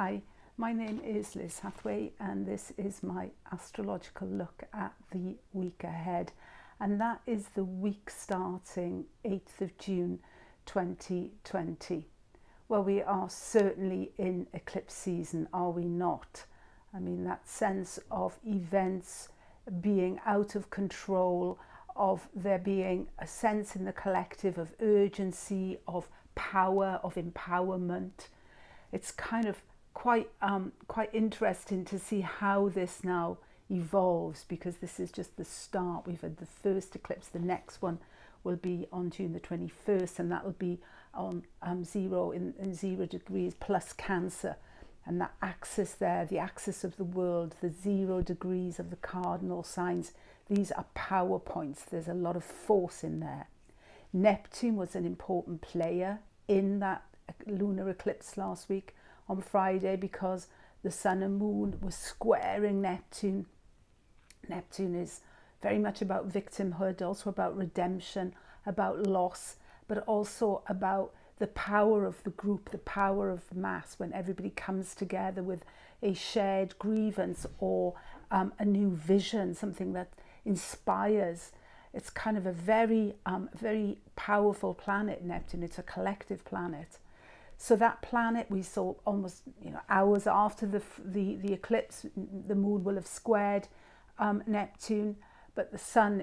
Hi, my name is Liz Hathaway and this is my astrological look at the week ahead, and that is the week starting 8th of June 2020. Well, we are certainly in eclipse season, are we not? I mean, that sense of events being out of control, of there being a sense in the collective of urgency, of power, of empowerment. It's kind of quite interesting to see how this now evolves, because this is just the start. We've had the first eclipse. The next one will be on June the 21st, and that will be on 0 degrees plus Cancer. And that axis there, the axis of the world, the 0 degrees of the cardinal signs, these are power points. There's a lot of force in there. Neptune was an important player in that lunar eclipse last week on Friday, because the sun and moon were squaring Neptune. Neptune is very much about victimhood, also about redemption, about loss, but also about the power of the group, the power of the mass, when everybody comes together with a shared grievance or a new vision, something that inspires. It's kind of a very powerful planet, Neptune. It's a collective planet. So that planet we saw almost hours after the eclipse, the moon will have squared Neptune, but the sun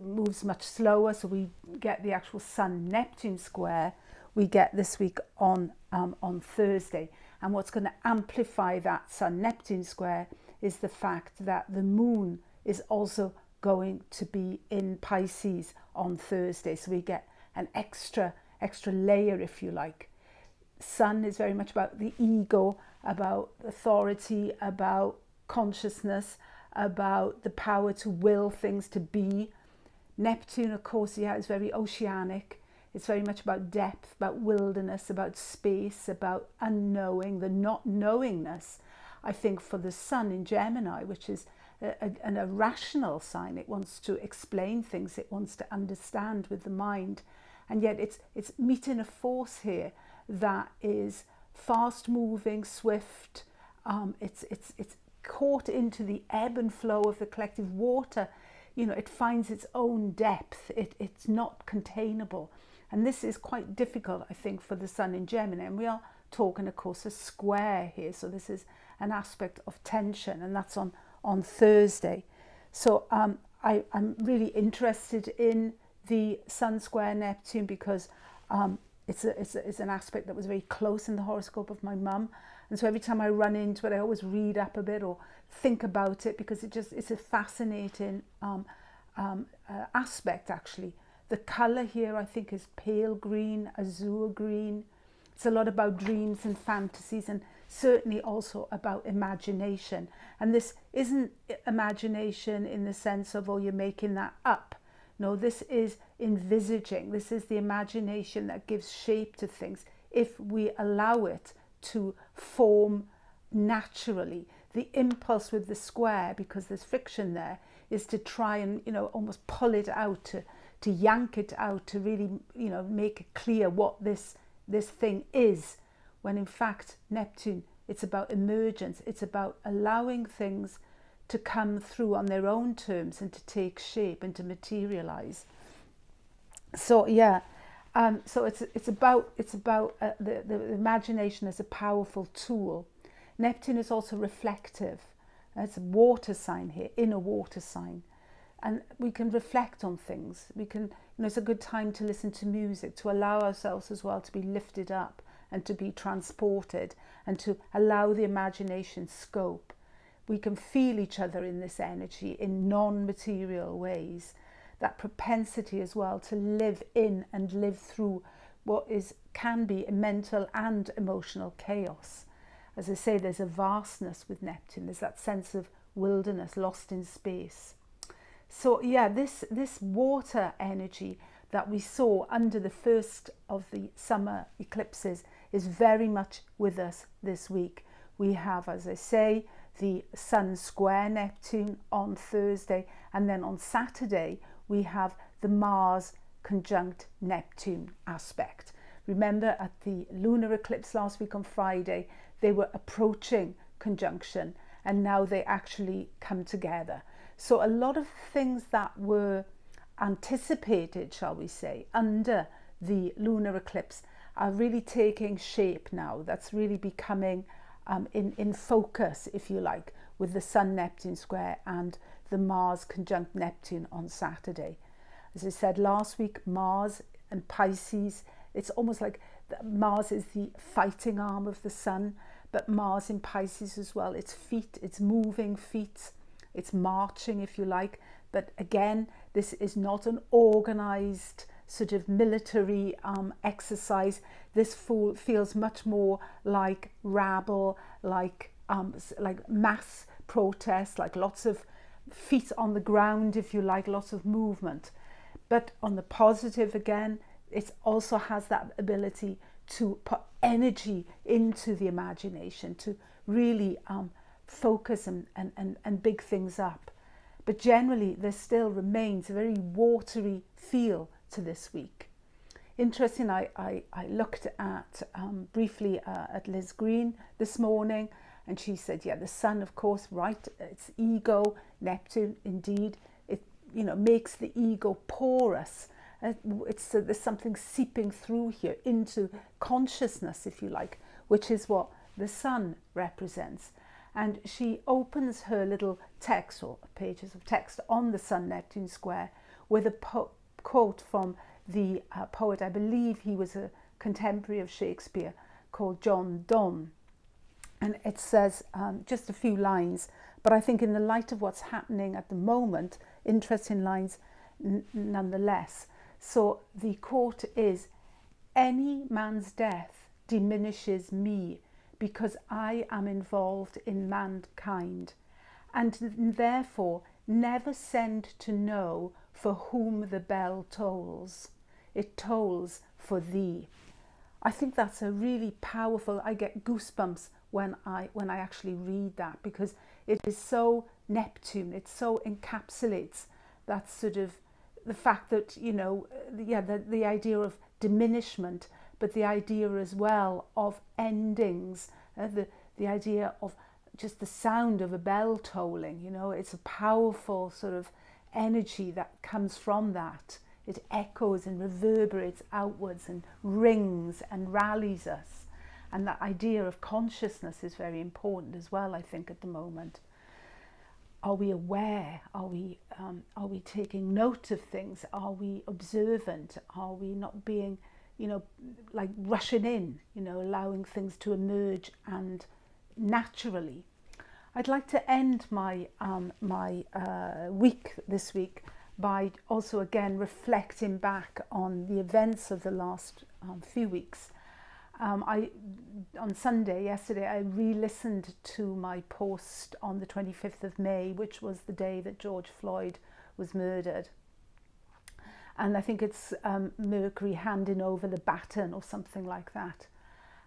moves much slower, so we get the actual Sun-Neptune square we get this week on Thursday. And what's going to amplify that Sun-Neptune square is the fact that the moon is also going to be in Pisces on Thursday, so we get an extra layer, if you like. Sun is very much about the ego, about authority, about consciousness, about the power to will things to be. Neptune, of course, is very oceanic. It's very much about depth, about wilderness, about space, about unknowing, the not knowingness. I think for the sun in Gemini, which is a rational sign, it wants to explain things, it wants to understand with the mind. And yet it's meeting a force here that is fast moving, swift. It's caught into the ebb and flow of the collective water. It finds its own depth. It's not containable. And this is quite difficult, I think, for the sun in Gemini. And we are talking, of course, a square here. So this is an aspect of tension, and that's on Thursday. So I'm really interested in the Sun square Neptune, because it's an aspect that was very close in the horoscope of my mum, and so every time I run into it, I always read up a bit or think about it, because it's a fascinating aspect. Actually, the colour here, I think, is pale green, azure green. It's a lot about dreams and fantasies, and certainly also about imagination. And this isn't imagination in the sense of, oh, you're making that up. No, this is envisaging. This is the imagination that gives shape to things if we allow it to form naturally. The impulse with the square, because there's friction there, is to try and almost pull it out, to yank it out, to really make it clear what this thing is. When in fact Neptune, it's about emergence. It's about allowing things to come through on their own terms and to take shape and to materialize. So yeah, so it's about the imagination as a powerful tool. Neptune is also reflective. It's a water sign here, inner water sign, and we can reflect on things. We can, it's a good time to listen to music, to allow ourselves as well to be lifted up and to be transported, and to allow the imagination scope. We can feel each other in this energy in non-material ways. That propensity as well to live in and live through what can be a mental and emotional chaos. As I say, there's a vastness with Neptune. There's that sense of wilderness, lost in space. So yeah, this water energy that we saw under the first of the summer eclipses is very much with us this week. We have, as I say, the Sun square Neptune on Thursday, and then on Saturday we have the Mars conjunct Neptune aspect. Remember at the lunar eclipse last week on Friday, they were approaching conjunction, and now they actually come together. So a lot of things that were anticipated, shall we say, under the lunar eclipse are really taking shape now. That's really becoming in focus, if you like, with the Sun-Neptune square and the Mars conjunct Neptune on Saturday. As I said last week, Mars and Pisces, it's almost like Mars is the fighting arm of the Sun, but Mars in Pisces as well. It's feet, it's moving feet, it's marching, if you like. But again, this is not an organized sort of military exercise. This feels much more like rabble, like mass protest, like lots of feet on the ground, if you like, lots of movement. But on the positive, again, it also has that ability to put energy into the imagination, to really focus and big things up. But generally, there still remains a very watery feel to this week. Interesting, I looked at briefly at Liz Green this morning, and she said, yeah, the Sun, of course, right, it's ego, Neptune, indeed, it makes the ego porous. There's something seeping through here into consciousness, if you like, which is what the Sun represents. And she opens her little text, or pages of text, on the Sun-Neptune square with a quote from the poet, I believe he was a contemporary of Shakespeare, called John Donne. And it says just a few lines, but I think in the light of what's happening at the moment, interesting lines nonetheless. So the quote is, "Any man's death diminishes me, because I am involved in mankind, and therefore never send to know for whom the bell tolls. It tolls for thee." I think that's a really powerful, I get goosebumps when I actually read that, because it is so Neptune, it so encapsulates that sort of the fact that, the idea of diminishment, but the idea as well of endings, the idea of just the sound of a bell tolling, it's a powerful sort of energy that comes from that. It echoes and reverberates outwards and rings and rallies us. And that idea of consciousness is very important as well, I think, at the moment. Are we aware? Are we taking note of things? Are we observant? Are we not being, like rushing in, allowing things to emerge and naturally? I'd like to end my week this week by also again reflecting back on the events of the last few weeks. On Sunday, yesterday, I re-listened to my post on the 25th of May, which was the day that George Floyd was murdered. And I think it's Mercury handing over the baton or something like that.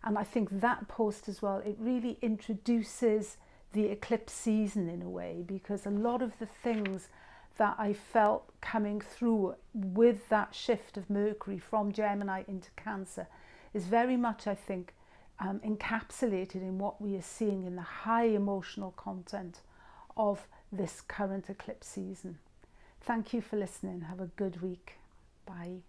And I think that post as well, it really introduces the eclipse season in a way, because a lot of the things that I felt coming through with that shift of Mercury from Gemini into Cancer is very much, I think, encapsulated in what we are seeing in the high emotional content of this current eclipse season. Thank you for listening. Have a good week. Bye.